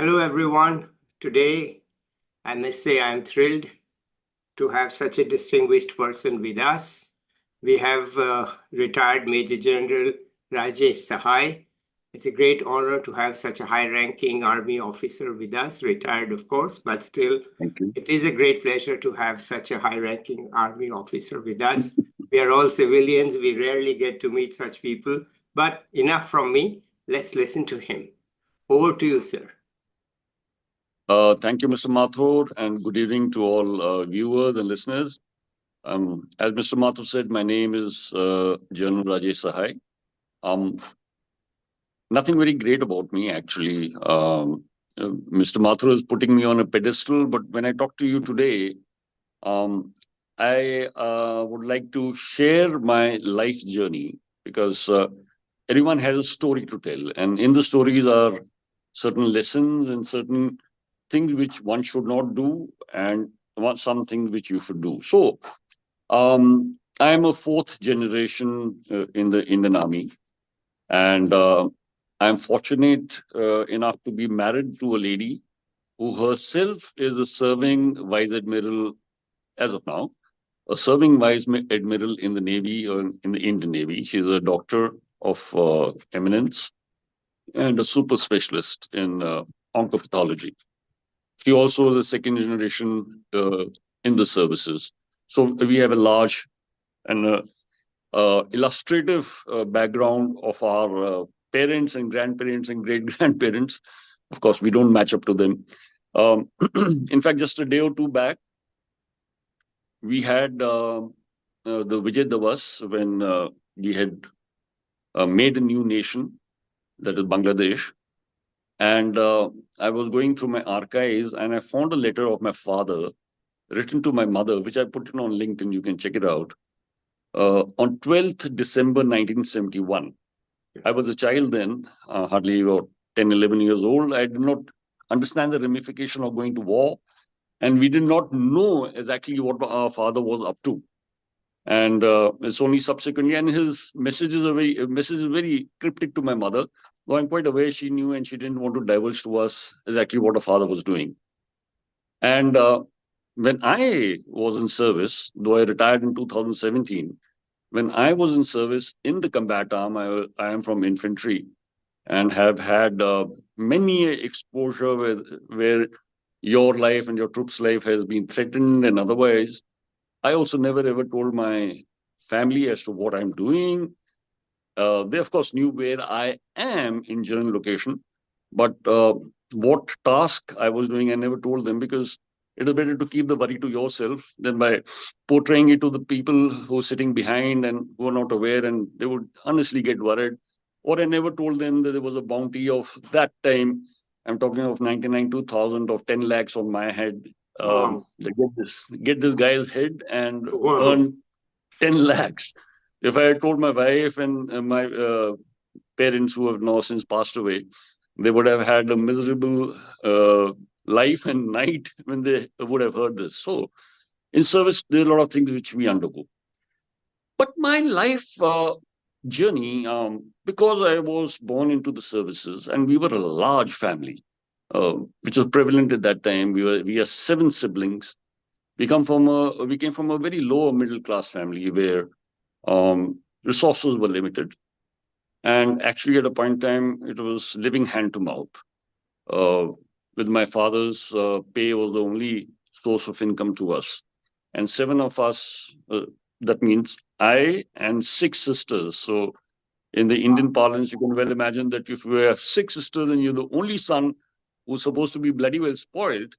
Hello, everyone. Today, I must say I'm thrilled to have such a distinguished person with us. We have retired Major General Rajesh Sahai. It's a great honor to have such a high-ranking Army officer with us, retired, of course, but still, Thank you. it is a great pleasure to have such a high-ranking Army officer with us. We are all civilians. We rarely get to meet such people. But enough from me. Let's listen to him. Over to you, sir. Thank you, Mr. Mathur, and good evening to all viewers and listeners. As Mr. Mathur said, my name is General Rajesh Sahai. Nothing very great about me, actually. Mr. Mathur is putting me on a pedestal, but when I talk to you today, um, I would like to share my life journey because everyone has a story to tell, and in the stories are certain lessons and certain things which one should not do and some things which you should do. So, I am a fourth generation in the Indian Army, and I'm fortunate enough to be married to a lady who herself is a serving vice admiral as of now, a serving vice admiral in the Navy or in the Indian Navy. She's a doctor of eminence and a super specialist in oncopathology. He also is a second generation in the services. So we have a large and illustrative background of our parents and grandparents and great grandparents. Of course, we don't match up to them. In fact, just a day or two back, we had the Vijay Davas when we had made a new nation, that is Bangladesh. And I was going through my archives and I found a letter of my father written to my mother, which I put it on LinkedIn. You can check it out. On 12th December 1971. I was a child then, hardly about 10, 11 years old. I did not understand the ramification of going to war. And we did not know exactly what our father was up to. And it's only subsequently, and his message is very cryptic to my mother. Though I'm quite aware she knew and she didn't want to divulge to us exactly what her father was doing. And when I was in service, though I retired in 2017, when I was in service in the combat arm, I am from infantry and have had many exposure where your life and your troops' life has been threatened and otherwise. I also never ever told my family as to what I'm doing. They, of course, knew where I am in general location, but what task I was doing, I never told them because it is better to keep the worry to yourself than by portraying it to the people who are sitting behind and who are not aware, and they would honestly get worried. Or I never told them that there was a bounty of that time. I'm talking of 99, 2000 of 10 lakhs on my head. Wow. Get this guy's head and Wow. earn 10 lakhs. If I had told my wife and my parents who have now since passed away, they would have had a miserable life and night when they would have heard this. So, in service, there are a lot of things which we undergo. But my life journey, because I was born into the services and we were a large family, which was prevalent at that time. We are seven siblings. We came from a very lower middle class family where resources were limited. And actually, at a point in time, it was living hand to mouth. Uh, with my father's pay was the only source of income to us. And seven of us, that means I and six sisters. So in the Indian parlance, you can well imagine that if you have six sisters and you're the only son who's supposed to be bloody well spoiled,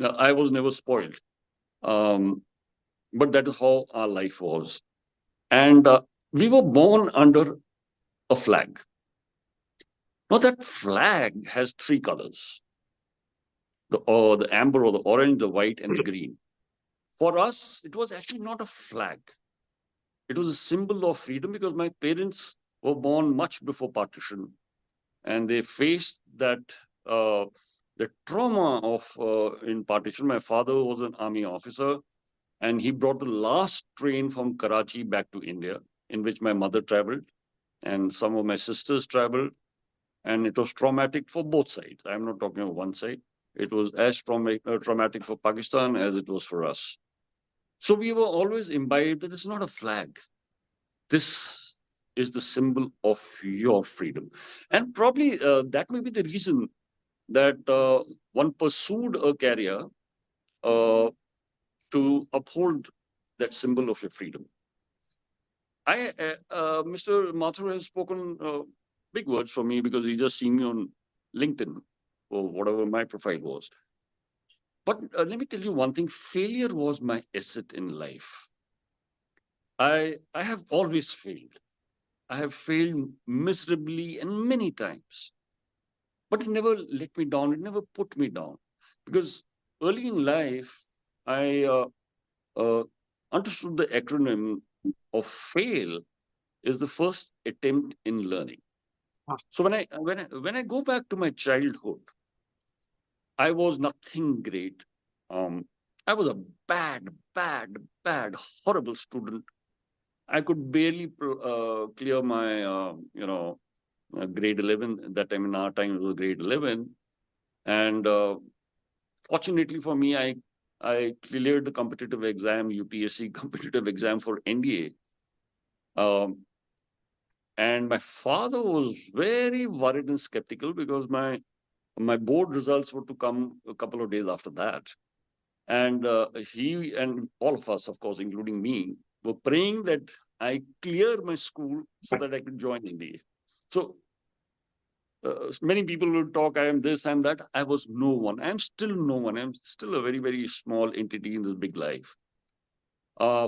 I was never spoiled. Um, but that is how our life was. And we were born under a flag. Now, that flag has three colors, the amber or the orange, the white, and the green. For us, it was actually not a flag. It was a symbol of freedom because my parents were born much before partition and they faced that the trauma of in partition. My father was an army officer and he brought the last train from Karachi back to India, in which my mother traveled and some of my sisters traveled. and it was traumatic for both sides. I'm not talking about one side. It was as traumatic for Pakistan as it was for us. So we were always imbibed that it's not a flag. This is the symbol of your freedom. And probably that may be the reason that one pursued a career uh, to uphold that symbol of your freedom. Mr. Mathur has spoken big words for me because he just seen me on LinkedIn or whatever my profile was. But let me tell you one thing: failure was my asset in life. I have always failed. I have failed miserably and many times, but it never let me down. It never put me down because early in life I uh, understood the acronym of FAIL is the first attempt in learning. So when I go back to my childhood, I was nothing great. Um, I was a bad, bad, bad, horrible student. I could barely clear my grade 11. At that time, in our time, it was grade 11. And fortunately for me, I cleared the competitive exam, UPSC competitive exam for NDA. And my father was very worried and skeptical because my board results were to come a couple of days after that. And he and all of us, of course, including me, were praying that I clear my school so that I could join NDA. So many people will talk, I am this, I'm that. I was no one. I'm still no one. I'm still a very, very small entity in this big life.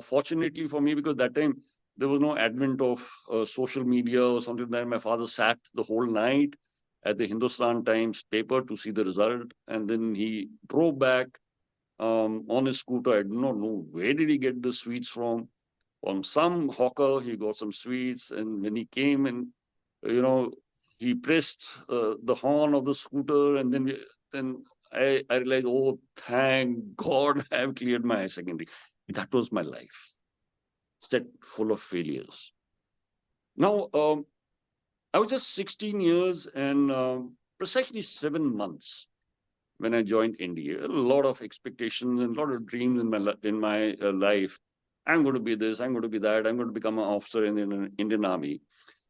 Fortunately for me, because that time there was no advent of social media or something like that. My father sat the whole night at the Hindustan Times paper to see the result, and then he drove back on his scooter. I do not know where did he get the sweets from some hawker. He got some sweets, and when he came and you know he pressed the horn of the scooter, and then I realized, oh, thank God, I have cleared my higher secondary. That was my life, set full of failures. Now, I was just 16 years and precisely 7 months when I joined India. A lot of expectations and a lot of dreams in my life. I'm going to be this. I'm going to be that. I'm going to become an officer in the Indian Army.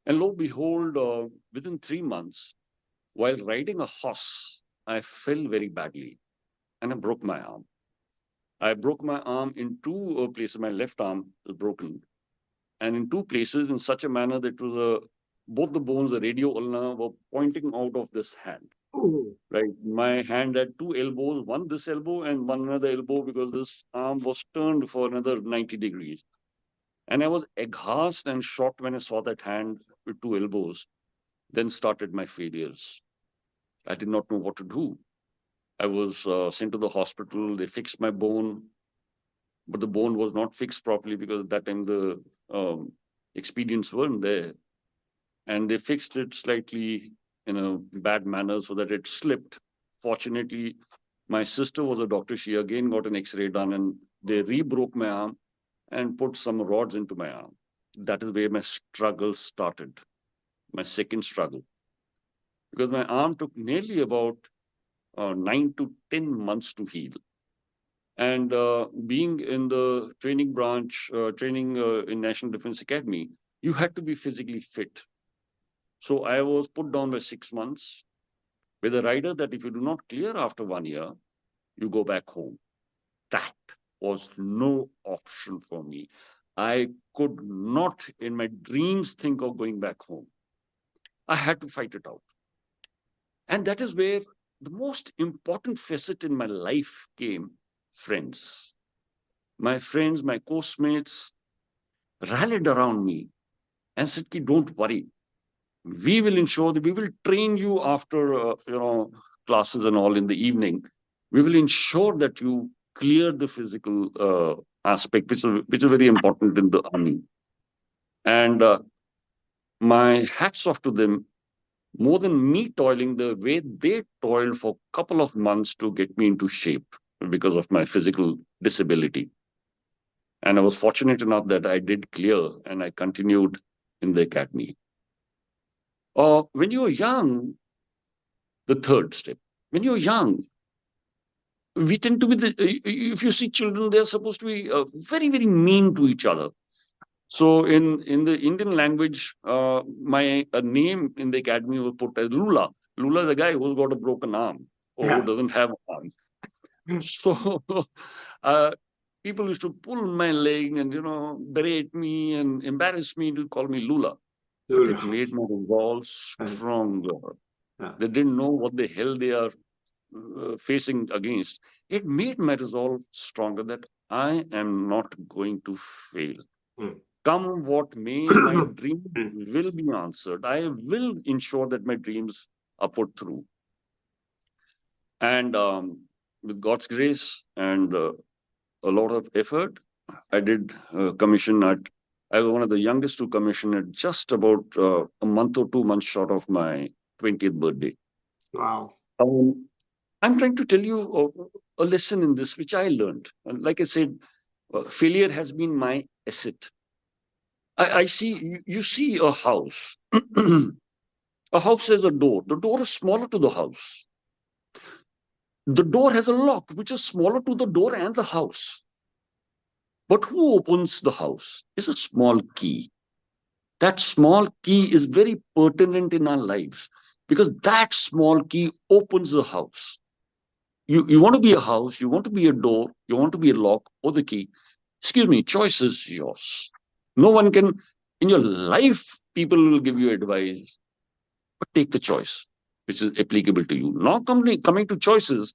And lo and behold, within 3 months, while riding a horse, I fell very badly and I broke my arm. I broke my arm in two places. My left arm was broken, and in two places in such a manner that it was both the bones, the radio ulna, were pointing out of this hand. Oh, Right, my hand had two elbows, one this elbow and one another elbow, because this arm was turned for another 90 degrees. And I was aghast and shocked when I saw that hand with two elbows. Then started my failures. I did not know what to do. I was sent to the hospital. They fixed my bone, but the bone was not fixed properly because at that time the expedients weren't there. And they fixed it slightly in a bad manner so that it slipped. Fortunately, my sister was a doctor. She again got an X-ray done, and they re-broke my arm and put some rods into my arm. That is where my struggle started, my second struggle, because my arm took nearly about 9 to 10 months to heal. And being in the training branch, training in National Defense Academy, you had to be physically fit. So I was put down by 6 months with a rider that if you do not clear after 1 year, you go back home. That was no option for me. I could not in my dreams think of going back home. I had to fight it out. And that is where the most important facet in my life came: friends. My friends, my course mates rallied around me and said, Ki, don't worry. We will ensure that we will train you after, classes and all in the evening. We will ensure that you clear the physical aspect, which is very important in the army. And my hats off to them. More than me toiling, the way they toiled for a couple of months to get me into shape because of my physical disability. And I was fortunate enough that I did clear and I continued in the academy. When you were young, the third step. When you're young, we tend to be if you see children, they're supposed to be very, very mean to each other. So in the Indian language, my name in the academy was put as Lula. Lula is a guy who's got a broken arm or who Yeah. doesn't have an arm. So uh, people used to pull my leg and berate me and embarrass me to call me Lula. But it Lula. made my resolve Uh, stronger. uh, They didn't know what the hell they are facing against. It made my resolve stronger that I am not going to fail. mm. Come what may, my dream Mm. will be answered. I will ensure that my dreams are put through. And with God's grace and a lot of effort, I did commission at. I was one of the youngest to commission at just about a month or 2 months short of my 20th birthday. Wow. I'm trying to tell you a lesson in this, which I learned. And like I said, failure has been my asset. I see, you see a house. A house has a door. The door is smaller to the house. The door has a lock, which is smaller to the door and the house. But who opens the house? Is a small key. That small key is very pertinent in our lives because that small key opens the house. You want to be a house, you want to be a door, you want to be a lock or the key. Excuse me, choice is yours. No one can, in your life, people will give you advice, but take the choice which is applicable to you. Now, coming to choices,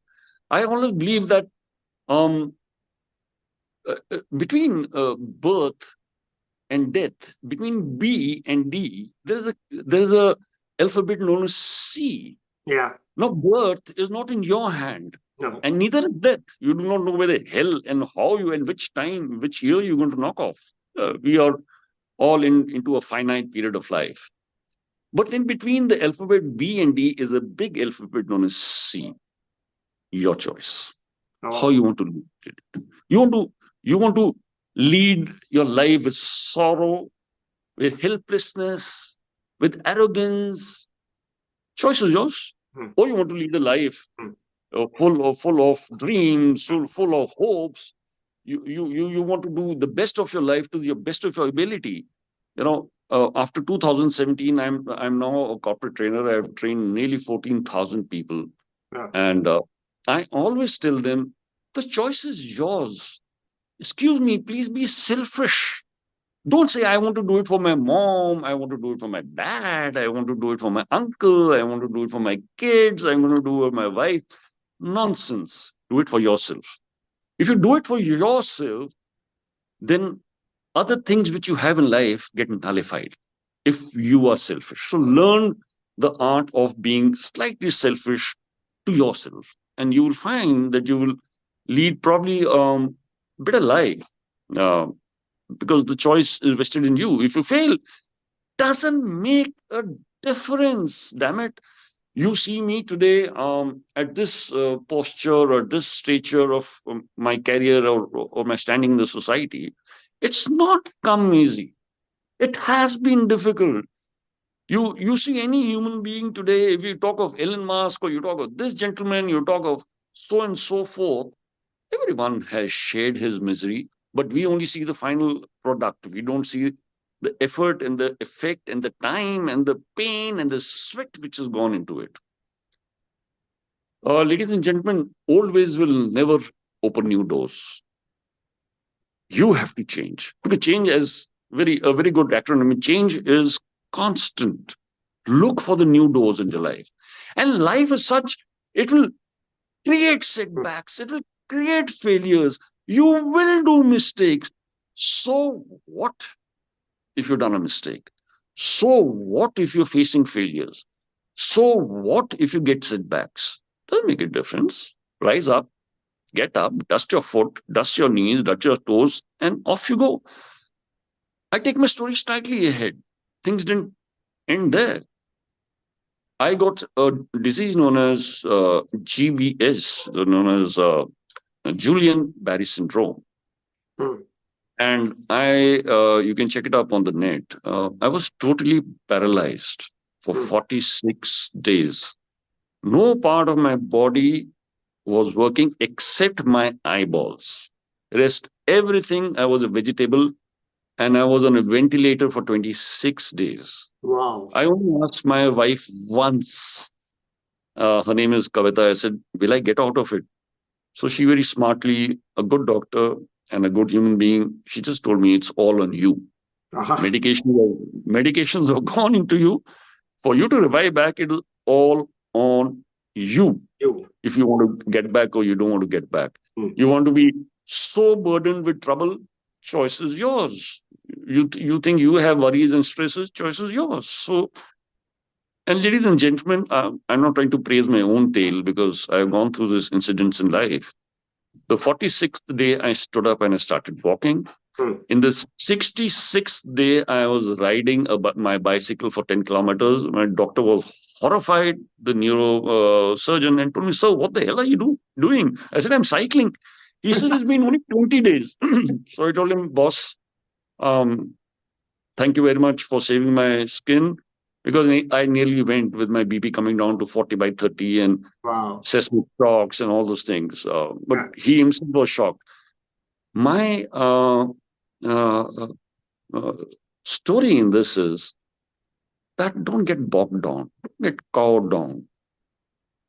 I always believe that um, between birth and death, between B and D, there's a alphabet known as C. Yeah. Now, birth is not in your hand, No. and neither is death. You do not know where the hell and how you and which time, which year you're going to knock off. We are all into a finite period of life. But in between the alphabet B and D is a big alphabet known as C. Your choice. How Oh. you want to lead it. You want to lead your life with sorrow, with helplessness, with arrogance. Choice is yours. Mm. Or you want to lead a life Mm. full of dreams, full of hopes. You want to do the best of your life to your best of your ability. After 2017, I'm now a corporate trainer. I've trained nearly 14,000 people, Yeah. and I always tell them the choice is yours. Excuse me, please be selfish. Don't say I want to do it for my mom, I want to do it for my dad, I want to do it for my uncle, I want to do it for my kids, I want to do it for my wife. Nonsense. Do it for yourself. If you do it for yourself, then other things which you have in life get nullified if you are selfish. So learn the art of being slightly selfish to yourself, and you will find that you will lead probably better life uh, because the choice is vested in you. If you fail, doesn't make a difference. Damn it! You see me today at this posture or this stature of my career or my standing in the society. It's not come easy. It has been difficult. You see any human being today, if you talk of Elon Musk or you talk of this gentleman, you talk of so and so forth, everyone has shared his misery, but we only see the final product. We don't see the effort and the effect and the time and the pain and the sweat which has gone into it. Ladies and gentlemen, old ways will never open new doors. You have to change. Because change is a very good acronym. Change is constant. Look for the new doors in your life. And life is such, it will create setbacks, it will create failures. You will do mistakes. So what if you've done a mistake? So what if you're facing failures? So what if you get setbacks? Doesn't make a difference. Rise up, get up, dust your foot, dust your knees, dust your toes, and off you go. I take my story slightly ahead. Things didn't end there. I got a disease known as GBS, known as Julian-Barré syndrome. Mm. And you can check it up on the net. I was totally paralyzed for 46 days. No part of my body was working except my eyeballs. Rest everything, I was a vegetable, and I was on a ventilator for 26 days. Wow. I only asked my wife once. Her name is Kavita. I said, will I get out of it? So she very smartly, a good doctor and a good human being, she just told me it's all on you. Uh-huh. Medications have gone into you. For you to revive back, it is all on you. You. If you want to get back or you don't want to get back. You want to be so burdened with trouble, choice is yours. You think you have worries and stresses, choice is yours. So, and ladies and gentlemen, I'm not trying to praise my own tale because I've gone through these incidents in life. The 46th day, I stood up and I started walking. In the 66th day, I was riding my bicycle for 10 kilometers. My doctor was horrified, the neurosurgeon, and told me, sir, what the hell are you doing? I said, I'm cycling. He said, it's been only 20 days. So I told him, boss, um, thank you very much for saving my skin because I nearly went with my BP coming down to 40 by 30 and Wow. seismic shocks and all those things. But he himself was shocked. My uh, uh, story in this is that don't get bogged down, don't get cowed down.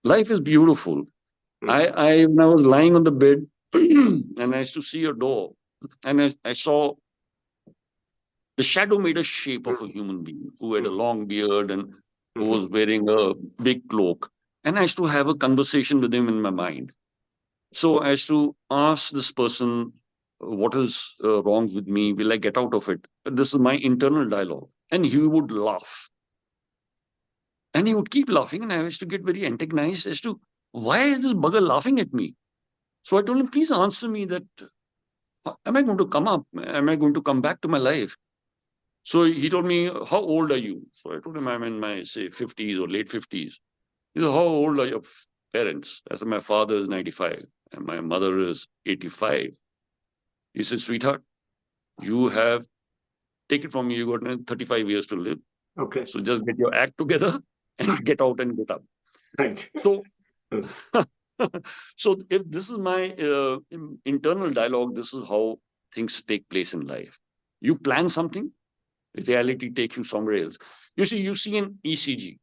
Life is beautiful. When I was lying on the bed and I used to see a door and I saw the shadow made a shape of a human being who had a long beard and who was wearing a big cloak. And I used to have a conversation with him in my mind. So I used to ask this person, what is wrong with me? Will I get out of it? This is my internal dialogue. And he would laugh. And he would keep laughing. And I used to get very antagonized as to why is this bugger laughing at me? So I told him, please answer me that, am I going to come up? Am I going to come back to my life? So he told me, how old are you? So I told him, I'm in my, say, 50s or late 50s. He said, how old are your parents? I said, my father is 95 and my mother is 85. He said, sweetheart, you have, take it from me, you got 35 years to live. Okay. So just get your act together and get out and get up. Right. So, so if this is my internal dialogue, this is how things take place in life. You plan something, reality takes you somewhere else. You see an ECG.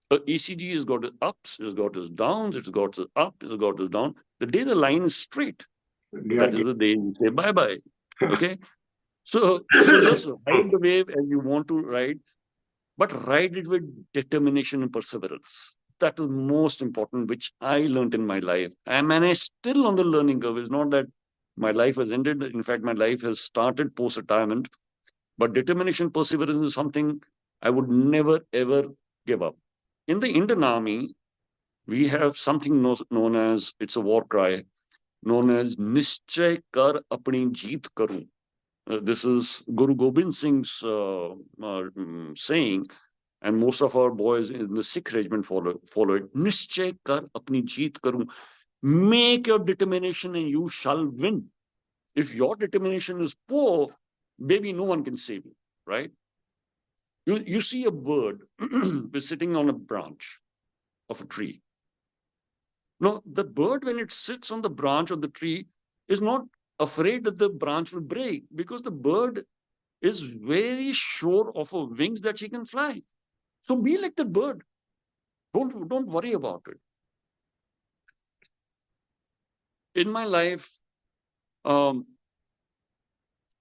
A ECG has got its ups, it's got its downs, it's got its up, it's got its down. The day the line is straight, that is the day you say bye-bye. Okay? So just ride the wave as you want to ride, but ride it with determination and perseverance. That is most important, which I learned in my life. And I'm still on the learning curve. It's not that my life has ended. In fact, my life has started post-retirement. But determination, perseverance is something I would never, ever give up. In the Indian Army, we have something known as, it's a war cry, known as Nischay Kar Apni Jeet Karu. This is Guru Gobind Singh's saying, and most of our boys in the Sikh regiment follow it. Nischay Kar Apni Jeet Karu. Make your determination and you shall win. If your determination is poor, maybe no one can save you, right? You see a bird sitting on a branch of a tree. Now, the bird, when it sits on the branch of the tree, is not afraid that the branch will break because the bird is very sure of her wings that she can fly. So be like the bird. Don't worry about it. In my life, um,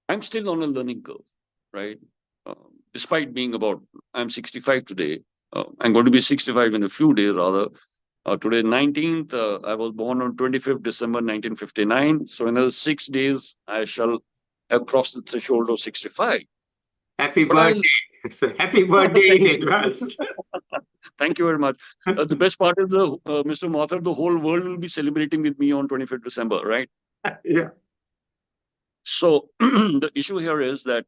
I'm still on a learning curve, right? Despite being I'm 65 today. I'm going to be 65 in a few days, rather. Today, 19th, I was born on 25th December 1959. So in another 6 days, I shall have crossed the threshold of 65. Happy birthday. Happy birthday in advance. Thank you very much. The best part is, Mr. Mothar, the whole world will be celebrating with me on 25th December, right? Yeah. So the issue here is that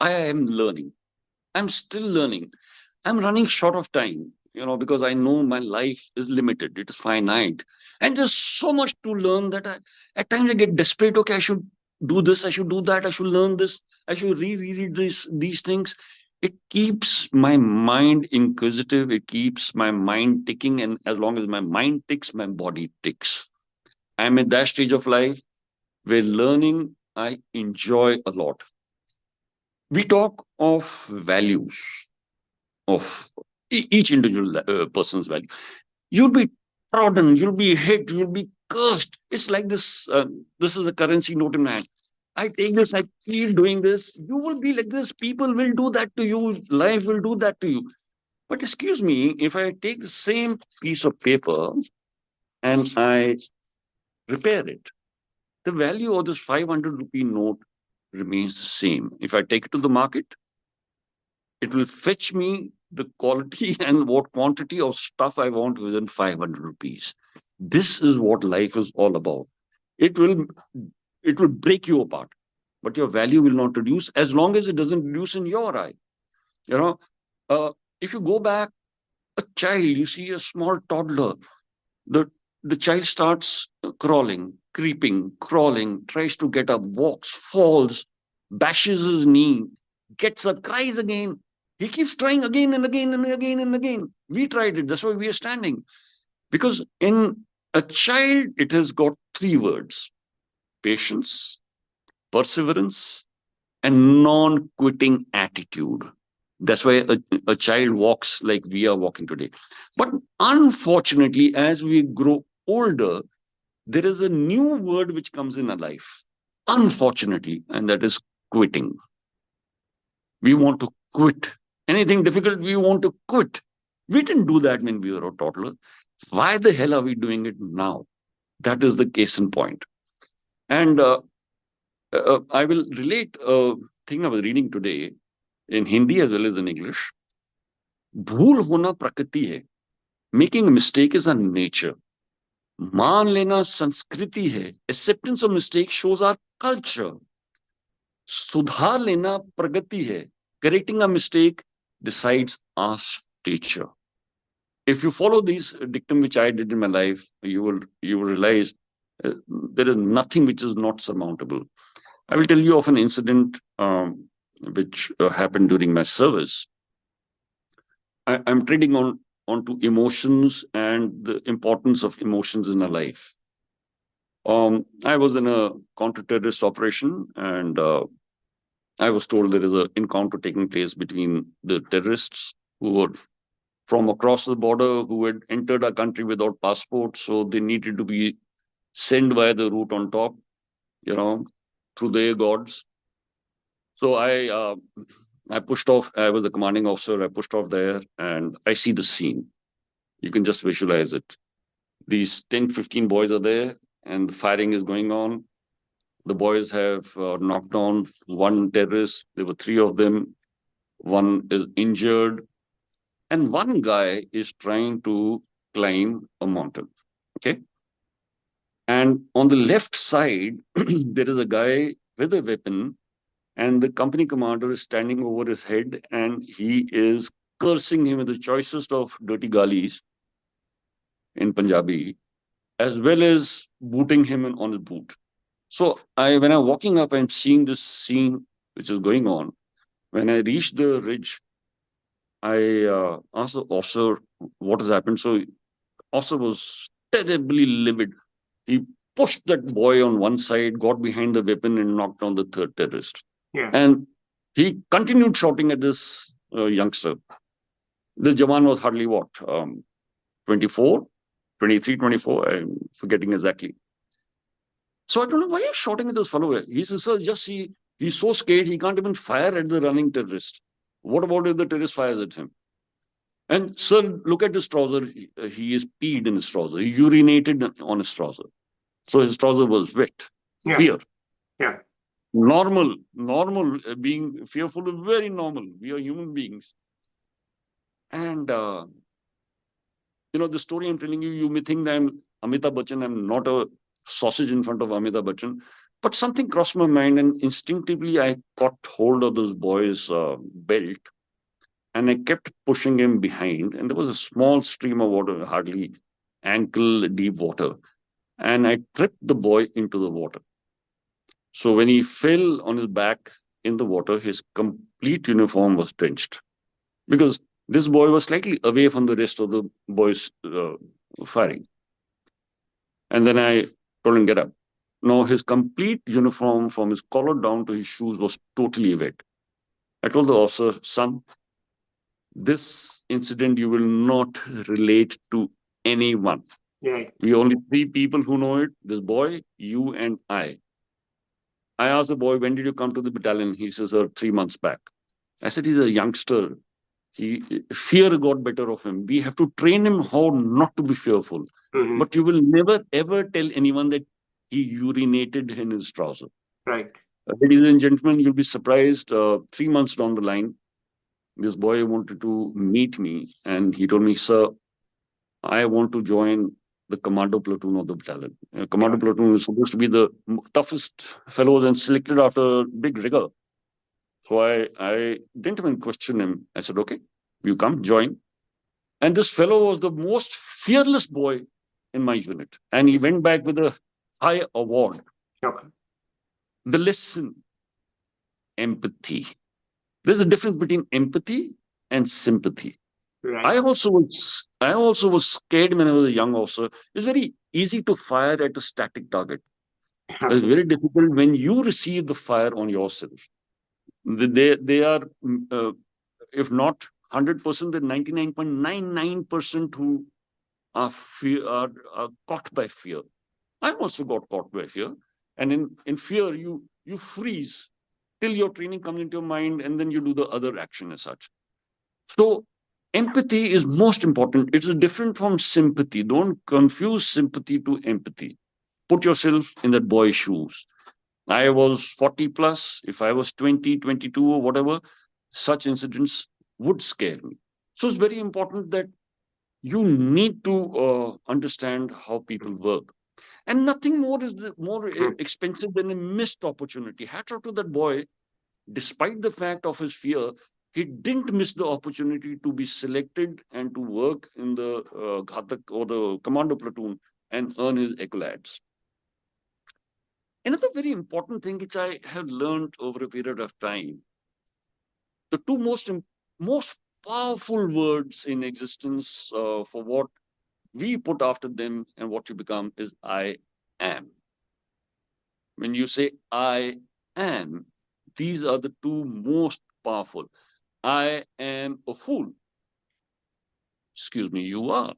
I am learning. I'm still learning. I'm running short of time, because I know my life is limited. It is finite. And there's so much to learn that at times I get desperate. Okay, I should do this. I should do that. I should learn this. I should reread these things. it keeps my mind inquisitive. It keeps my mind ticking. And as long as my mind ticks, my body ticks. I'm at that stage of life where learning I enjoy a lot. We talk of values of each individual person's value. You'll be trodden, you'll be hit, you'll be cursed. It's like this. This is a currency note in my hand. I take this, I keep doing this. You will be like this. People will do that to you. Life will do that to you. But excuse me, if I take the same piece of paper and I repair it, the value of this 500 rupee note remains the same. If I take it to the market, it will fetch me the quality and what quantity of stuff I want within 500 rupees. This is what life is all about. It will it will break you apart, but your value will not reduce as long as it doesn't reduce in your eye. You know, uh, if you go back, a child, you see a small toddler, the the child starts crawling, creeping, crawling, tries to get up, walks, falls, bashes his knee, gets up, cries again. He keeps trying again and again and again and again. We tried it. That's why we are standing. Because in a child, it has got three words: patience, perseverance, and non quitting attitude. That's why a child walks like we are walking today. But unfortunately, as we grow older, there is a new word which comes in our life, unfortunately, and that is quitting. We want to quit. Anything difficult, we want to quit. We didn't do that when we were a toddler. Why the hell are we doing it now? That is the case in point. And I will relate a thing I was reading today in Hindi as well as in English. भूल होना प्रकृति है. Making a mistake is a nature. मान लेना संस्कृति है. Acceptance of mistake shows our culture. सुधार लेना प्रगति है. Correcting a mistake decides our stature. If you follow these dictum which I did in my life, you will realize there is nothing which is not surmountable. I will tell you of an incident which happened during my service. I'm trading onto emotions and the importance of emotions in our life. I was in a counter-terrorist operation, and I was told there is an encounter taking place between the terrorists who were from across the border, who had entered our country without passports, so they needed to be sent via the route on top, through their gods. So I pushed off. I was the commanding officer. I pushed off there, and I see the scene. You can just visualize it. These 10, 15 boys are there, and the firing is going on. The boys have knocked down one terrorist. There were three of them. One is injured, and one guy is trying to climb a mountain. Okay. And on the left side, there is a guy with a weapon, and the company commander is standing over his head, and he is cursing him with the choicest of dirty galis in Punjabi, as well as booting him on his boot. So when I'm walking up, I'm seeing this scene which is going on. When I reached the ridge, I asked the officer what has happened. So officer was terribly livid. He pushed that boy on one side, got behind the weapon, and knocked down the third terrorist. Yeah. And he continued shouting at this youngster. This Jawan was hardly what, 24, 23, 24, I'm forgetting exactly. So I don't know why you're shouting at this fellow. He says, sir, just he's so scared he can't even fire at the running terrorist. What about if the terrorist fires at him? And sir, look at his trouser. He is peed in his trouser. He urinated on his trouser. So his trouser was wet. Yeah. Fear. Yeah. Normal, being fearful is very normal. We are human beings. And, the story I'm telling you, you may think that I'm Amitabh Bachchan. I'm not a sausage in front of Amitabh Bachchan. But something crossed my mind, and instinctively I caught hold of this boy's belt, and I kept pushing him behind. And there was a small stream of water, hardly ankle deep water. And I tripped the boy into the water. So when he fell on his back, in the water, his complete uniform was drenched because this boy was slightly away from the rest of the boys firing. And then I told him, get up. No, his complete uniform from his collar down to his shoes was totally wet. I told the officer, son, this incident you will not relate to anyone. Right. We only three people who know it, this boy, you, and I. I asked the boy, when did you come to the battalion? He says, 3 months back. I said, he's a youngster. Fear got better of him. We have to train him how not to be fearful. Mhm. But you will never ever tell anyone that he urinated in his trouser. Right. Ladies and gentlemen, you'll be surprised. 3 months down the line, this boy wanted to meet me, and he told me, sir, I want to join the commando platoon of the battalion. Commando Yeah. platoon is supposed to be the toughest fellows and selected after big rigor. So I didn't even question him. I said, okay, you come, join. And this fellow was the most fearless boy in my unit. And he went back with a high award. Okay. The lesson, empathy. There's a difference between empathy and sympathy. Right. I also was scared when I was a young officer. It's very easy to fire at a static target. It's Okay. very difficult when you receive the fire on yourself. They are, if not 100%, then 99.99% who are caught by fear. I also got caught by fear, and in fear you freeze till your training comes into your mind, and then you do the other action as such. So empathy is most important. It's different from sympathy. Don't confuse sympathy to empathy. Put yourself in that boy's shoes. I was 40 plus. If I was 20, 22 or whatever, such incidents would scare me. So it's very important that you need to understand how people work. And nothing more is more expensive than a missed opportunity. Hats off to that boy. Despite the fact of his fear, he didn't miss the opportunity to be selected and to work in the Ghatak or the commando platoon and earn his accolades. Another very important thing which I have learned over a period of time, the two most powerful words in existence for what we put after them and what you become is I am. When you say I am, these are the two most powerful. I am a fool. Excuse me, you are.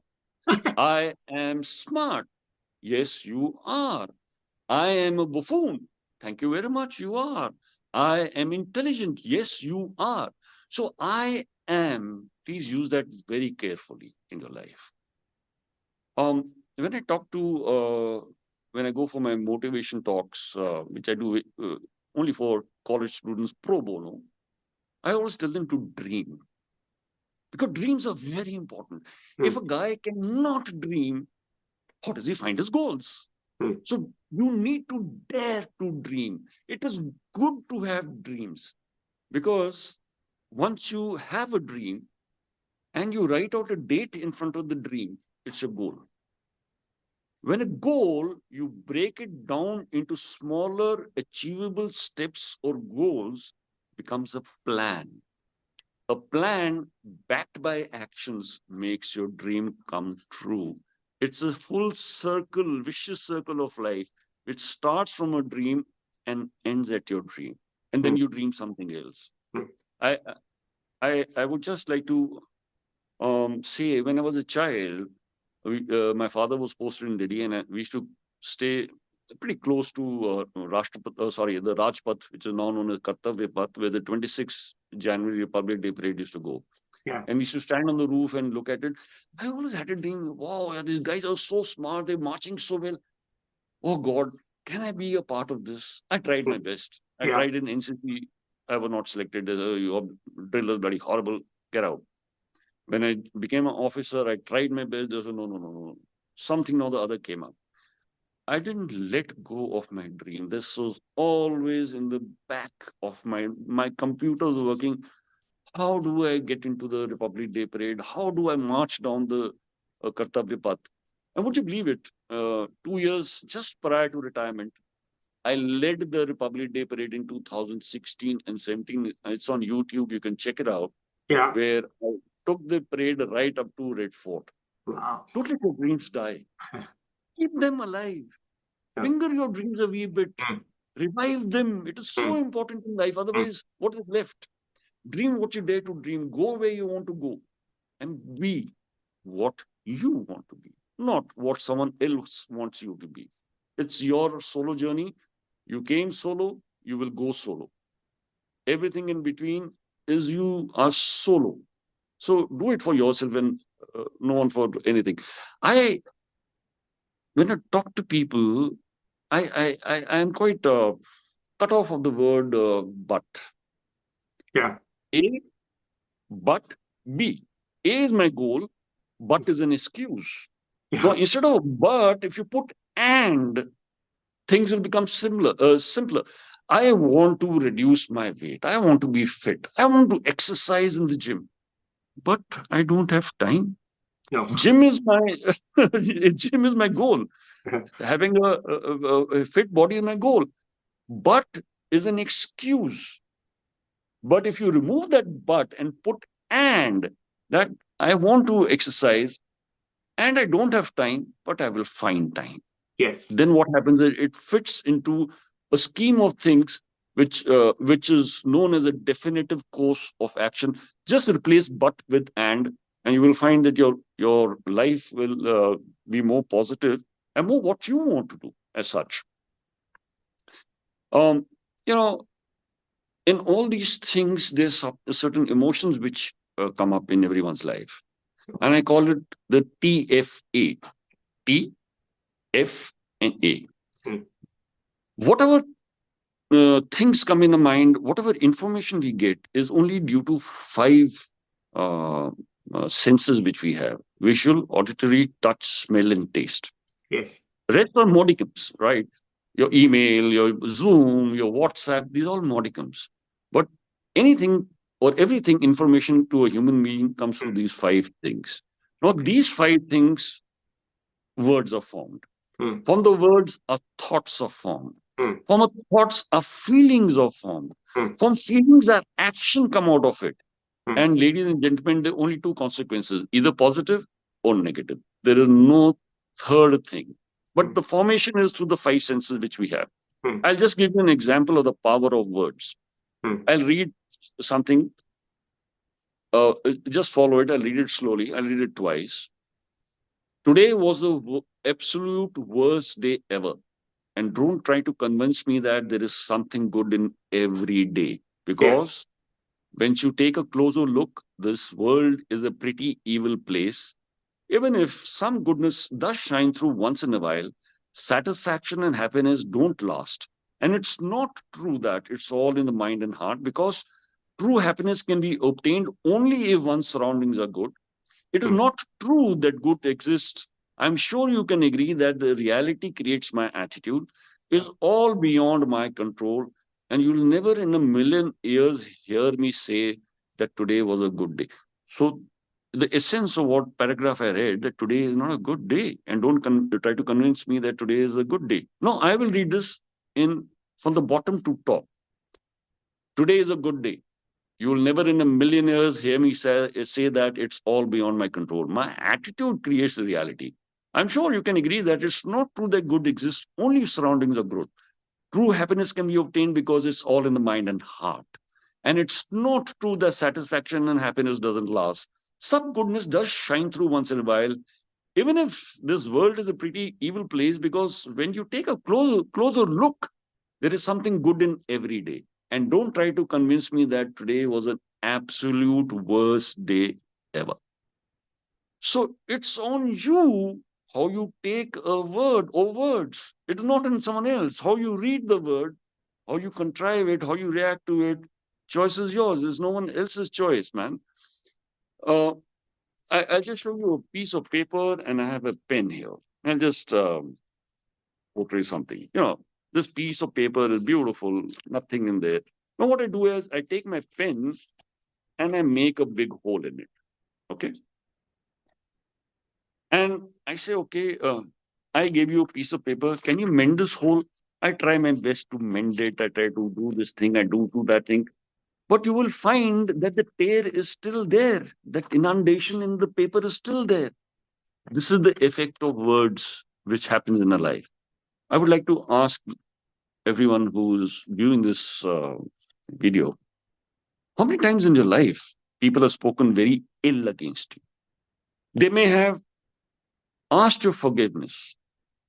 I am smart. Yes, you are. I am a buffoon. Thank you very much, you are. I am intelligent. Yes, you are. So I am, please use that very carefully in your life. When I talk to, when I go for my motivation talks, which I do only for college students pro bono, I always tell them to dream because dreams are very important. If a guy cannot dream, how does he find his goals? So you need to dare to dream. It is good to have dreams because once you have a dream and you write out a date in front of the dream, it's a goal. When a goal, you break it down into smaller, achievable steps or goals, becomes a plan. A plan backed by actions makes your dream come true. It's a full circle, vicious circle of life, which starts from a dream and ends at your dream. And then you dream something else. I I would just like to say when I was a child, my father was posted in Delhi, and we used to stay pretty close to the Rajpath, which is now known as Kartavya Path, where the 26th January Republic Day parade used to go. Yeah. And we used to stand on the roof and look at it. I always had a dream, wow, yeah, these guys are so smart, they're marching so well. Oh God, can I be a part of this? I tried my best. I Yeah. tried in NCC. I was not selected. Your drill is very horrible. Get out. When I became an officer, I tried my best. There's no. Something or the other came up. I didn't let go of my dream. This was always in the back of my computer was working. How do I get into the Republic Day parade? How do I march down the Kartavya Path? And would you believe it? 2 years just prior to retirement, I led the Republic Day parade in 2016 and 17. It's on YouTube. You can check it out. Yeah. Where I took the parade right up to Red Fort. Wow. Don't let your dreams die. Keep them alive. Finger your dreams a wee bit. Revive them. It is so important in life. Otherwise, what is left? Dream what you dare to dream. Go where you want to go. And be what you want to be, not what someone else wants you to be. It's your solo journey. You came solo, you will go solo. Everything in between is you are solo. So do it for yourself and no one for anything. I When I talk to people, I am quite cut off of the word but. Yeah. A, but, B. A is my goal, but is an excuse. Now, Yeah. instead of but, if you put and, things will become simpler. I want to reduce my weight. I want to be fit. I want to exercise in the gym, but I don't have time. No. Gym is my gym is my goal. Having a fit body is my goal, but is an excuse. But if you remove that but and put and, that I want to exercise and I don't have time, but I will find time. Yes. Then what happens is it fits into a scheme of things which is known as a definitive course of action. Just replace but with and you will find that your life will be more positive and more what you want to do as such. Um, you know, in all these things, there's certain emotions which come up in everyone's life, and I call it the TFA. T, F, and A. Whatever things come in the mind, whatever information we get is only due to five uh, senses which we have: visual, auditory, touch, smell, and taste. Yes. Rest are modicums, right? Your email, your Zoom, your WhatsApp, these are all modicums. But anything or everything information to a human being comes through these five things. Now, these five things, words are formed. From the words, our thoughts are formed. From our thoughts, our feelings are formed. From feelings, our action come out of it. And ladies and gentlemen, there are only two consequences, either positive or negative. There is no third thing. But the formation is through the five senses which we have. I'll just give you an example of the power of words. I'll read something. Just follow it. I'll read it slowly. I'll read it twice. Today was the absolute worst day ever. And don't try to convince me that there is something good in every day. Because when you take a closer look, this world is a pretty evil place. Even if some goodness does shine through once in a while, satisfaction and happiness don't last. And it's not true that it's all in the mind and heart, because true happiness can be obtained only if one's surroundings are good. It is not true that good exists. I'm sure you can agree that the reality creates my attitude is all beyond my control. And you'll never in a million years hear me say that today was a good day. So the essence of what paragraph I read, that today is not a good day, and don't try to convince me that today is a good day. No, I will read this in from the bottom to top. Today is a good day. You will never in a million years hear me say that it's all beyond my control. My attitude creates the reality. I'm sure you can agree that it's not true that good exists only if surroundings are good. True happiness can be obtained because it's all in the mind and heart. And it's not true that satisfaction and happiness doesn't last. Some goodness does shine through once in a while, even if this world is a pretty evil place, because when you take a closer look, there is something good in every day. And don't try to convince me that today was an absolute worst day ever. So it's on you how you take a word or words. It's not in someone else. How you read the word, how you contrive it, how you react to it. Choice is yours. There's no one else's choice, man. Uh, I'll just show you a piece of paper and I have a pen here. I'll just portray something. This piece of paper is beautiful, nothing in there. Now, what I do is I take my pen and I make a big hole in it. Okay. And I say, okay, I gave you a piece of paper. Can you mend this hole? I try my best to mend it. I try to do this thing. I do that thing. But you will find that the tear is still there. That inundation in the paper is still there. This is the effect of words which happens in a life. I would like to ask everyone who's viewing this video, how many times in your life people have spoken very ill against you? They may have asked your forgiveness.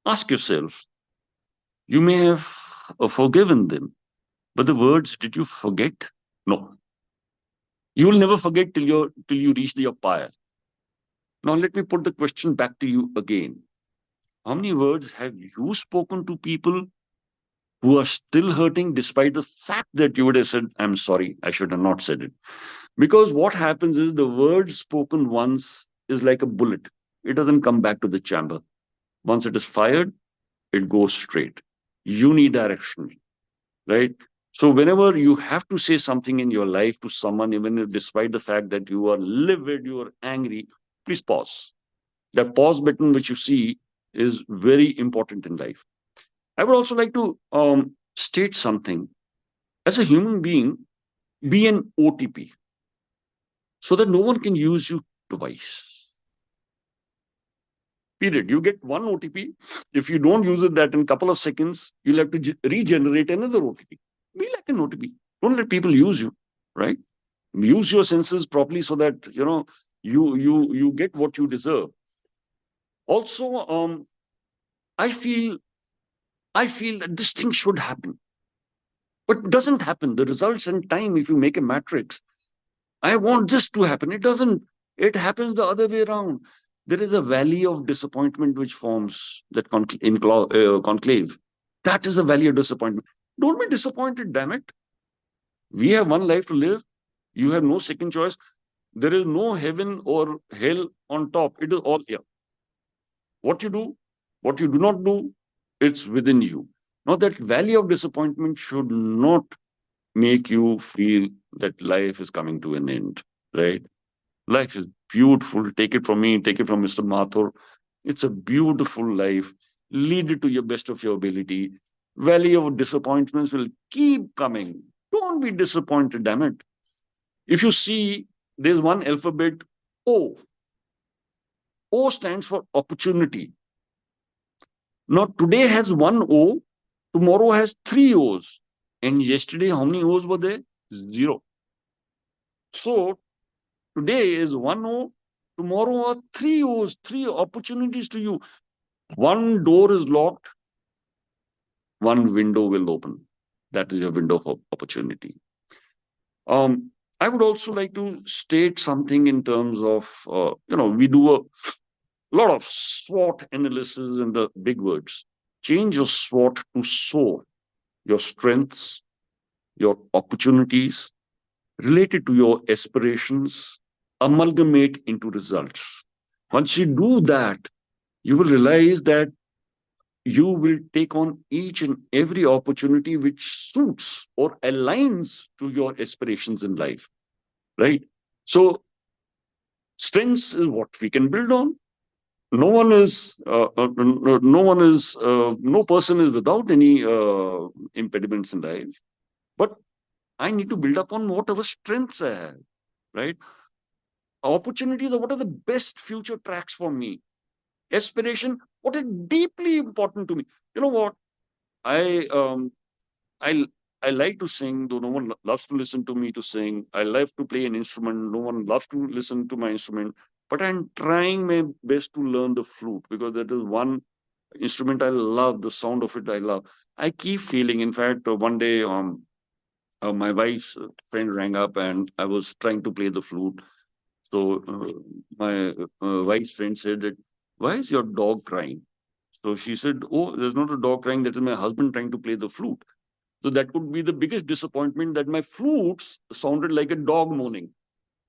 Ask yourself, you may have forgiven them, but the words, did you forget? No. You will never forget till you reach your pyre. Now let me put the question back to you again. How many words have you spoken to people who are still hurting despite the fact that you would have said, I'm sorry, I should have not said it? Because what happens is the word spoken once is like a bullet. It doesn't come back to the chamber. Once it is fired, it goes straight, unidirectional, right? So whenever you have to say something in your life to someone, even if despite the fact that you are livid, you are angry, please pause. That pause button which you see is very important in life. I would also like to state something. As a human being, be an OTP so that no one can use you twice. Period. You get one OTP. If you don't use it that in a couple of seconds, you'll have to regenerate another OTP. Be like an OTP. Don't let people use you, right? Use your senses properly so that you get what you deserve. Also, I feel I feel that this thing should happen, but it doesn't happen. The results and time, if you make a matrix, I want this to happen. It doesn't. It happens the other way around. There is a valley of disappointment which forms that conclave. That is a valley of disappointment. Don't be disappointed, damn it. We have one life to live. You have no second choice. There is no heaven or hell on top. It is all here. What you do, what you do not do, it's within you. Now, that valley of disappointment should not make you feel that life is coming to an end, right? Life is beautiful. Take it from me, take it from Mr. Mathur. It's a beautiful life. Lead it to your best of your ability. Valley of disappointments will keep coming. Don't be disappointed, damn it. If you see, there's one alphabet, O. O stands for opportunity. Now, today has one O, tomorrow has three O's. And yesterday, how many O's were there? Zero. So, today is one O, tomorrow are three O's, three opportunities to you. One door is locked, one window will open. That is your window of opportunity. I would also like to state something in terms of, we do a lot of SWOT analysis in the big words. Change your SWOT to SOAR, your strengths, your opportunities related to your aspirations, amalgamate into results. Once you do that, you will realize that you will take on each and every opportunity which suits or aligns to your aspirations in life, right? So, strengths is what we can build on. No person is without any impediments in life. But I need to build up on whatever strengths I have, right? Opportunities are what are the best future tracks for me. Aspiration, what is deeply important to me. You know what? I I I like to sing, though no one loves to listen to me to sing. I love to play an instrument. No one loves to listen to my instrument. But I'm trying my best to learn the flute because that is one instrument I love. The sound of it I love. I keep feeling. In fact, one day, my wife's friend rang up and I was trying to play the flute. So my wife's friend said that, "Why is your dog crying?" So she said, "Oh, there's not a dog crying. That is my husband trying to play the flute." So that could be the biggest disappointment that my flutes sounded like a dog moaning.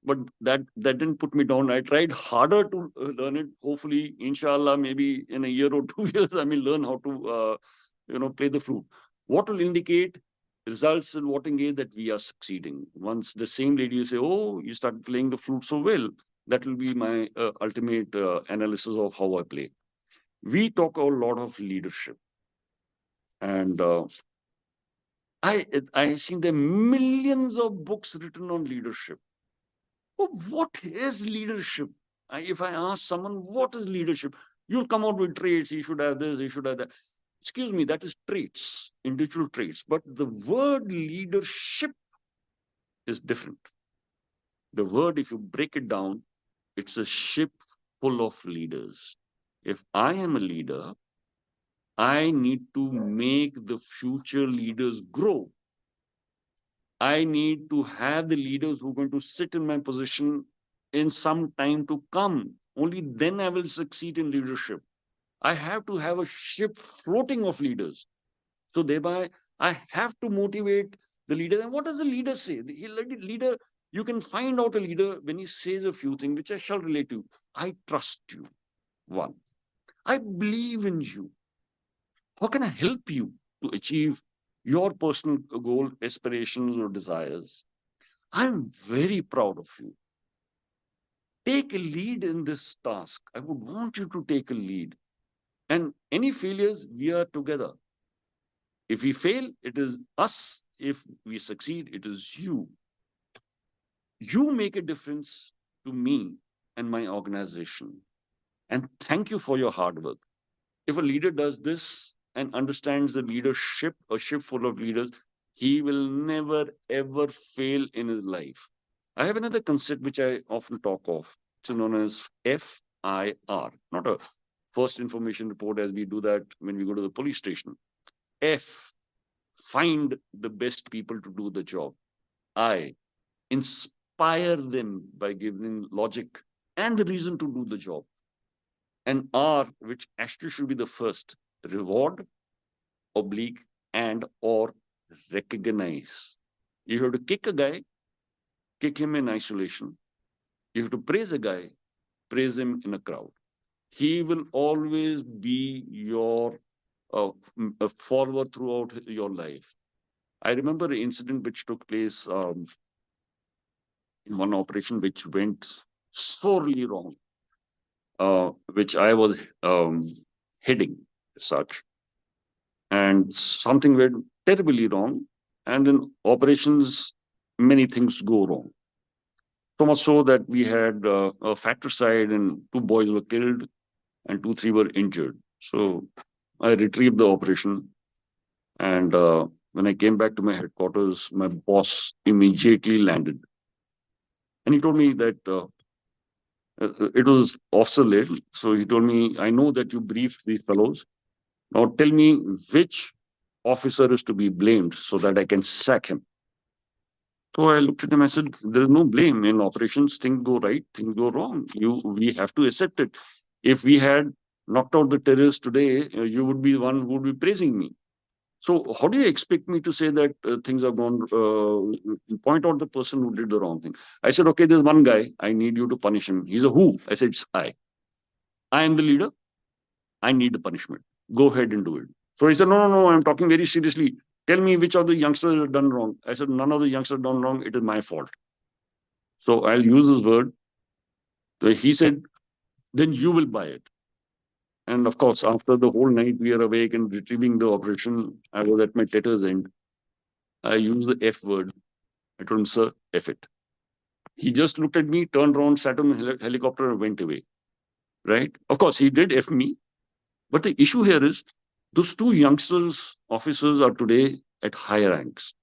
But that didn't put me down. I tried harder to learn it. Hopefully, inshallah, maybe in a year or 2 years, I may learn how to, play the flute. What will indicate results in what indicate that we are succeeding? Once the same lady will say, "Oh, you started playing the flute so well," that will be my ultimate analysis of how I play. We talk a lot of leadership. And I seen there millions of books written on leadership. Well, what is leadership? If I ask someone, what is leadership? You'll come out with traits. You should have this, you should have that. Excuse me, that is traits, individual traits. But the word leadership is different. The word, if you break it down, it's a ship full of leaders. If I am a leader, I need to make the future leaders grow. I need to have the leaders who are going to sit in my position in some time to come. Only then I will succeed in leadership. I have to have a ship floating of leaders. So thereby, I have to motivate the leader. And what does the leader say? The leader, you can find out a leader when he says a few things, which I shall relate to. I trust you. One, I believe in you. How can I help you to achieve your personal goal, aspirations, or desires? I'm very proud of you. Take a lead in this task. I would want you to take a lead. And any failures, we are together. If we fail, it is us. If we succeed, it is you. You make a difference to me and my organization. And thank you for your hard work. If a leader does this and understands the leadership, a ship full of leaders, he will never ever fail in his life. I have another concept which I often talk of. It's known as FIR, not a first information report as we do that when we go to the police station. F, find the best people to do the job. I, inspire them by giving logic and the reason to do the job. And R, which actually should be the first, reward, oblique, and or recognize. You have to kick a guy, kick him in isolation. You have to praise a guy, praise him in a crowd. He will always be your forward throughout your life. I remember an incident which took place in one operation which went sorely wrong, which I was heading as such, and something went terribly wrong. And in operations, many things go wrong. So much so that we had a fratricide and two boys were killed and two, three were injured. So I retrieved the operation. And when I came back to my headquarters, my boss immediately landed. And he told me that it was officer led. So he told me, I know that you briefed these fellows. Now tell me which officer is to be blamed so that I can sack him. So I looked at him. I said, "There is no blame in operations. Things go right, things go wrong. We have to accept it. If we had knocked out the terrorists today, you would be the one who would be praising me. So how do you expect me to say that things have gone? Point out the person who did the wrong thing." I said, "Okay, there's one guy. I need you to punish him. He's a who?" I said, "It's I. I am the leader. I need the punishment. Go ahead and do it." So he said, "No, no, no. I'm talking very seriously. Tell me which of the youngsters have done wrong." I said, "None of the youngsters have done wrong. It is my fault." So I'll use this word. So he said, "Then you will buy it." And of course, after the whole night we are awake and retrieving the operation, I was at my tether's end. I used the F word. I told him, "Sir, F it." He just looked at me, turned around, sat on the helicopter, and went away. Right? Of course, he did F me. But the issue here is those two youngsters, officers, are today at high ranks.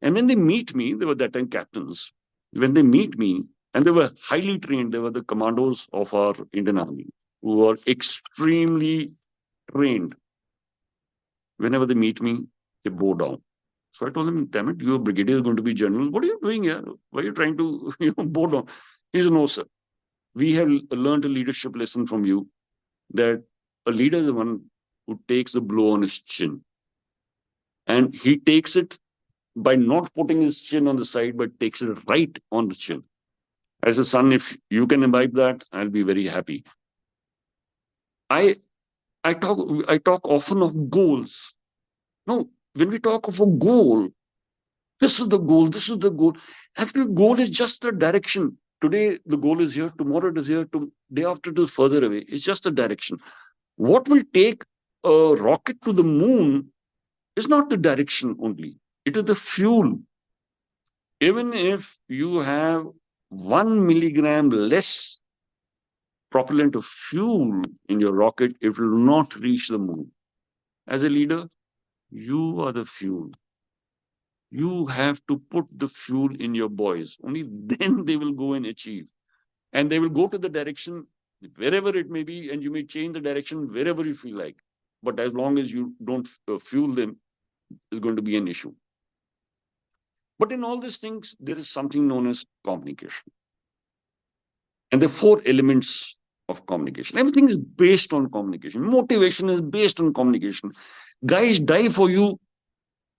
And when they meet me, they were that time captains. When they meet me, and they were highly trained, they were the commandos of our Indian Army, who were extremely trained. Whenever they meet me, they bow down. So I told them, "Damn it, your brigadier is going to be general. What are you doing here? Why are you trying to bow down?" He said, "No, sir. We have learned a leadership lesson from you that a leader is the one who takes the blow on his chin. And he takes it by not putting his chin on the side, but takes it right on the chin." As a son, if you can imbibe that, I'll be very happy. I I talk often of goals. No, when we talk of a goal, this is the goal, this is the goal. Actually, goal is just a direction. Today the goal is here, tomorrow it is here, day after it is further away. It's just a direction. What will take a rocket to the moon It's not the direction only, it is the fuel. Even if you have 1 milligram less propellant of fuel in your rocket, it will not reach the moon. As a leader, you are the fuel. You have to put the fuel in your boys. Only then they will go and achieve. And they will go to the direction wherever it may be, and you may change the direction wherever you feel like. But as long as you don't fuel them, it's going to be an issue. But in all these things, there is something known as communication. And the four elements of communication. Everything is based on communication. Motivation is based on communication. Guys die for you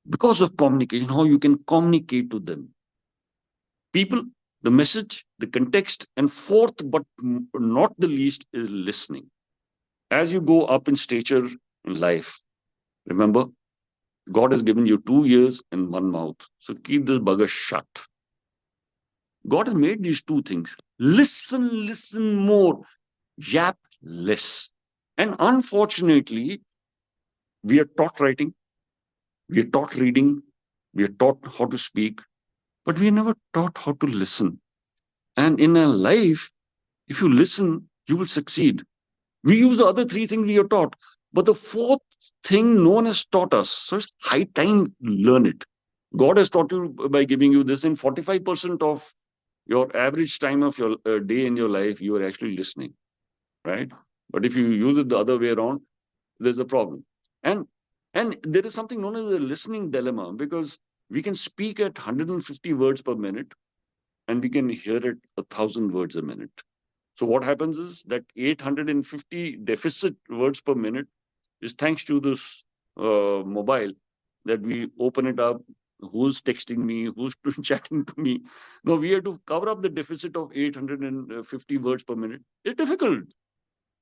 because of communication, how you can communicate to them. People, the message, the context, and fourth, but not the least, is listening. As you go up in stature in life, remember, God has given you 2 ears and 1 mouth. So keep this bugger shut. God has made these 2 things. Listen more, yap less. And unfortunately, we are taught writing, we are taught reading, we are taught how to speak, but we are never taught how to listen. And in a life, if you listen, you will succeed. We use the other 3 things we are taught, but the 4th thing no one has taught us. So it's high time to learn it. God has taught you by giving you this, in 45% of your average time of your day in your life, you are actually listening, right? But if you use it the other way around, there's a problem. And there is something known as a listening dilemma, because we can speak at 150 words per minute and we can hear it 1,000 words a minute. So what happens is that 850 deficit words per minute is thanks to this mobile, that we open it up, who's texting me, who's chatting to me. No, we have to cover up the deficit of 850 words per minute. It's difficult,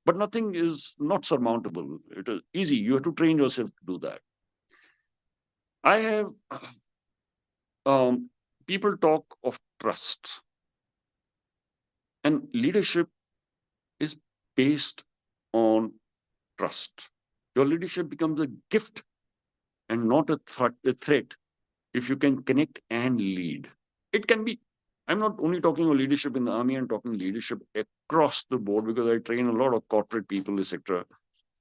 but nothing is not surmountable. It is easy. You have to train yourself to do that. I have people talk of trust, and leadership is based on trust. Your leadership becomes a gift and not a threat if you can connect and lead. It can be, I'm not only talking about leadership in the army, I'm talking leadership across the board, because I train a lot of corporate people, etc.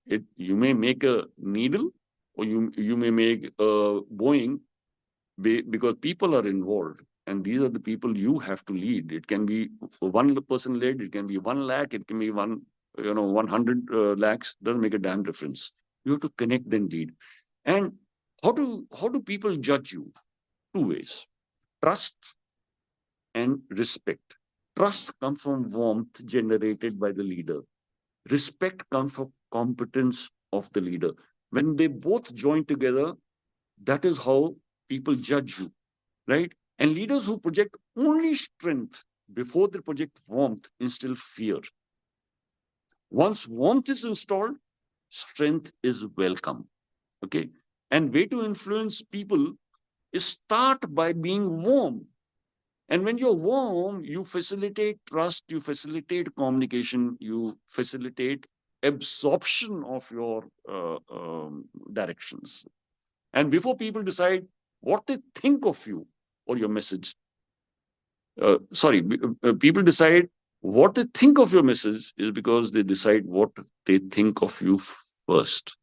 You may make a needle, or you may make a Boeing, because people are involved. And these are the people you have to lead. It can be one person led, it can be 1 lakh, it can be 100 lakhs, doesn't make a damn difference. You have to connect and lead. And how do people judge you? 2 ways: trust and respect. Trust comes from warmth generated by the leader. Respect comes from competence of the leader. When they both join together, that is how people judge you, right? And leaders who project only strength before they project warmth instill fear. Once warmth is installed, strength is welcome. Okay. And way to influence people is start by being warm. And when you're warm, you facilitate trust, you facilitate communication, you facilitate absorption of your directions. And before people decide what they think of you or your message, people decide what they think of your message is because they decide what they think of you first.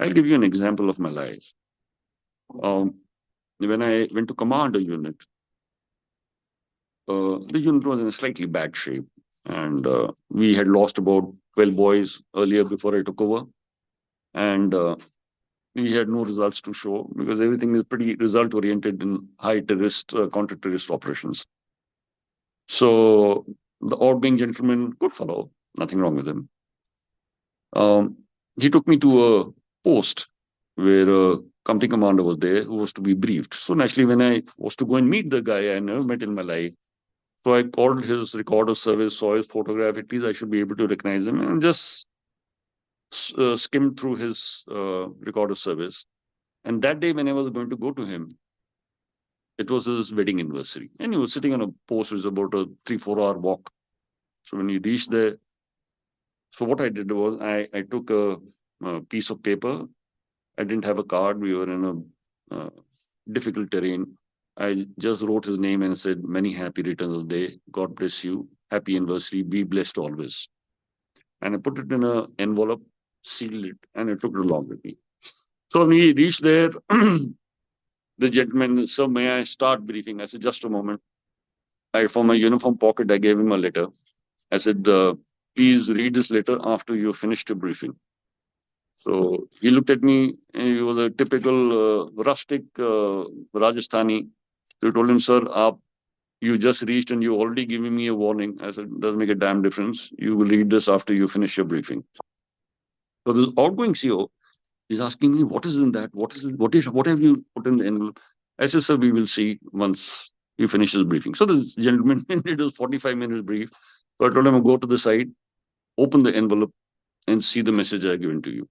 I'll give you an example of my life. When I went to command a unit, the unit was in a slightly bad shape, and we had lost about 12 boys earlier before I took over, and we had no results to show, because everything is pretty result oriented in high terrorist, counter terrorist operations. So the outgoing gentleman, good fellow, nothing wrong with him. He took me to a post where a company commander was there who was to be briefed. So naturally, when I was to go and meet the guy I never met in my life, so I called his record of service, saw his photograph. At least I should be able to recognize him, and just skimmed through his record of service. And that day, when I was going to go to him, it was his wedding anniversary, and he was sitting on a post which was about a 3-4 hour walk. So when he reached there, so what I did was I took a piece of paper I didn't have a card. We were in a difficult terrain. I just wrote his name and said, "Many happy returns of the day. God bless you. Happy anniversary. Be blessed always." And I put it in an envelope, sealed it, and I took it along with me. So when we reached there, the gentleman, "Sir, may I start briefing?" I said, "Just a moment." From my uniform pocket, I gave him a letter. I said, "Please read this letter after you finished your briefing." So he looked at me. He was a typical rustic Rajasthani. So I told him, "Sir, you just reached and you already giving me a warning." I said, "Doesn't make a damn difference. You will read this after you finish your briefing." So the outgoing CEO is asking me, "What is in that? What is it? What have you put in the envelope?" I said, "Sir, we will see once you finish this briefing." So this gentleman did his 45 minutes brief. So I told him, "Go to the side, open the envelope, and see the message I given to you."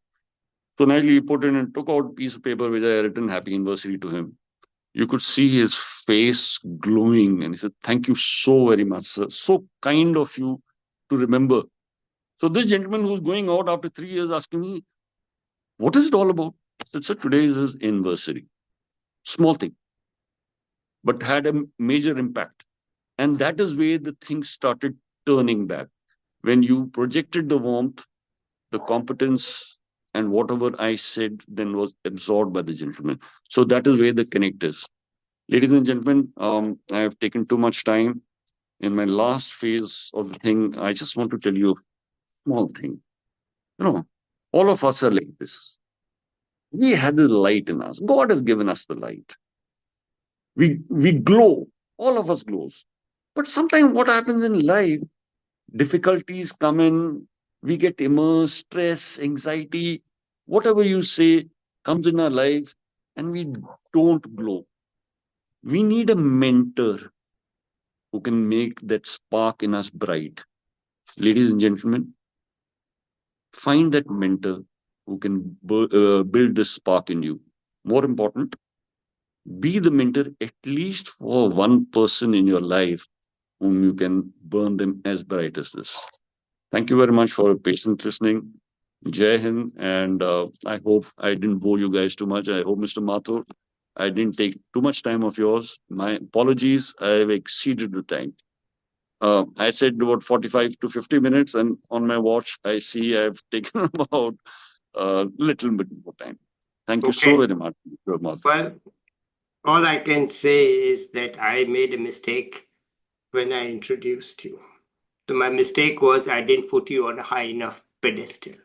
So nicely he put in and took out a piece of paper which I had written happy anniversary to him. You could see his face glowing, and he said, "Thank you so very much, sir. So kind of you to remember." So this gentleman who's going out after 3 years asking me, "What is it all about?" I said, "Sir, today is his anniversary." Small thing, but had a major impact. And that is where the things started turning back. When you projected the warmth, the competence, and whatever I said then was absorbed by the gentleman. So that is where the connect is. Ladies and gentlemen, I have taken too much time. In my last phase of the thing, I just want to tell you a small thing. You know, all of us are like this. We have the light in us. God has given us the light. We glow. All of us glows. But sometimes what happens in life, difficulties come in, we get immersed, stress, anxiety, whatever you say comes in our life, and we don't glow. We need a mentor who can make that spark in us bright. Ladies and gentlemen, find that mentor who can build this spark in you. More important, be the mentor at least for one person in your life whom you can burn them as bright as this. Thank you very much for patient listening. Jai Hind, and I hope I didn't bore you guys too much. I hope, Mr. Mathur, I didn't take too much time of yours. My apologies, I've exceeded the time. I said about 45 to 50 minutes, and on my watch, I see I've taken about a little bit more time. Thank you so Okay. very much, Mr. Mathur. Well, all I can say is that I made a mistake when I introduced you. So my mistake was I didn't put you on a high enough pedestal.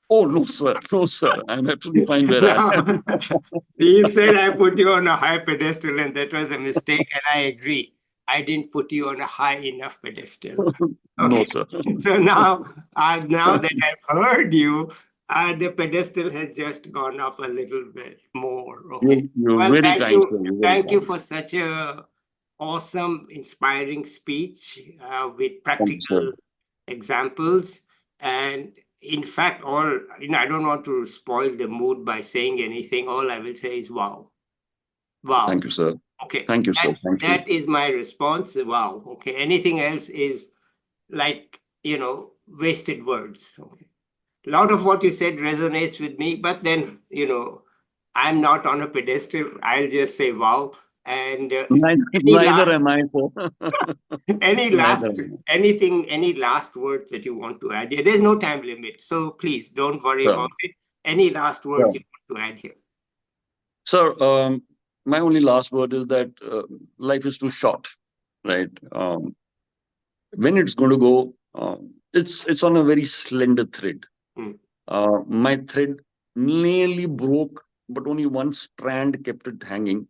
Oh, no, sir. No, sir. I'm absolutely fine where I am. No, you said I put you on a high pedestal, and that was a mistake, and I agree. I didn't put you on a high enough pedestal. No, Okay. sir. So now that I've heard you, the pedestal has just gone up a little bit more. Okay. You're Well, very kind, sir. You're very thank you kind. for such a awesome, inspiring speech with Thank you, sir. practical examples. And in fact, I don't want to spoil the mood by saying anything. All I will say is wow. Wow. Thank you, sir. Okay. Thank you, sir. And Thank you. that is my response. Wow. Okay. Anything else is like, wasted words. Okay. A lot of what you said resonates with me, but then, I'm not on a pedestal. I'll just say wow. And any Neither last am I, sir. Neither am I. any last words that you want to add here? There's no time limit, so please don't worry Sure, about it. Any last words sure. you want to add here? Sir, my only last word is that life is too short, right? When it's going to go, it's on a very slender thread. Hmm. My thread nearly broke, but only one strand kept it hanging.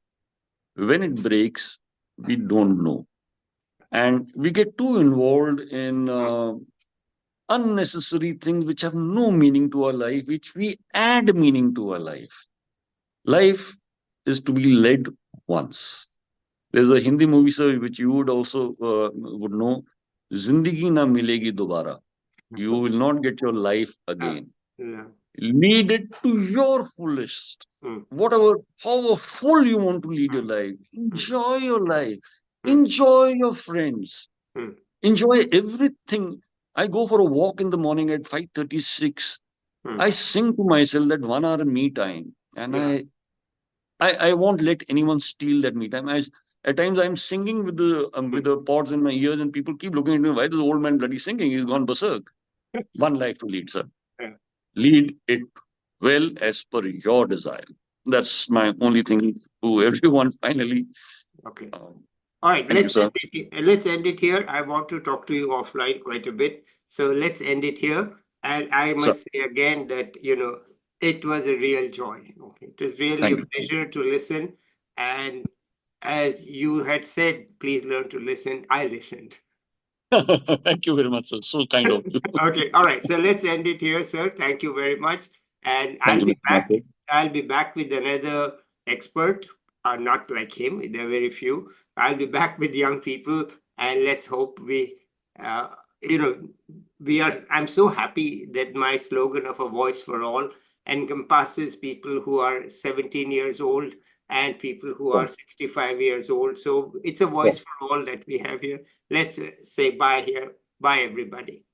When it breaks, we don't know. And we get too involved in unnecessary things which have no meaning to our life, which we add meaning to our life. Life is to be led once. There's a Hindi movie, sir, which you would also would know. Zindagi na milegi dobara. You will not get your life Uh, again. yeah. Lead it to your fullest. Hmm. Whatever, however full you want to lead your Hmm. life, Hmm. enjoy your life, Hmm. enjoy your friends, Hmm. enjoy everything. I go for a walk in the morning at 5:36. Hmm. I sing to myself that 1 hour me time. And Yeah. I won't let anyone steal that me time. At times I'm singing with the pods in my ears, and people keep looking at me. Why is the old man bloody singing? He's gone berserk. One life to lead, sir. Yeah. Lead it well as per your desire. That's my only thing to everyone. Finally, Okay. um, All right, thank you, sir. let's end it here. I want to talk to you offline quite a bit. So let's end it here. And I Sir, must say again that, it was a real joy. Okay. It was really thank a pleasure to listen. And as you had said, please learn to listen. I listened. you. Thank you very much, sir. So kind of you. Okay. All right. So let's end it here, sir. Thank you very much. And Thank I'll you, be Mr. back. Mathur. I'll be back with another expert, not like him. There are very few. I'll be back with young people, and let's hope uh, you know, I'm so happy that my slogan of a voice for all encompasses people who are 17 years old and people who Sure, are 65 years old. So it's a sure. voice for all that we have here. Let's say bye here. Bye, everybody.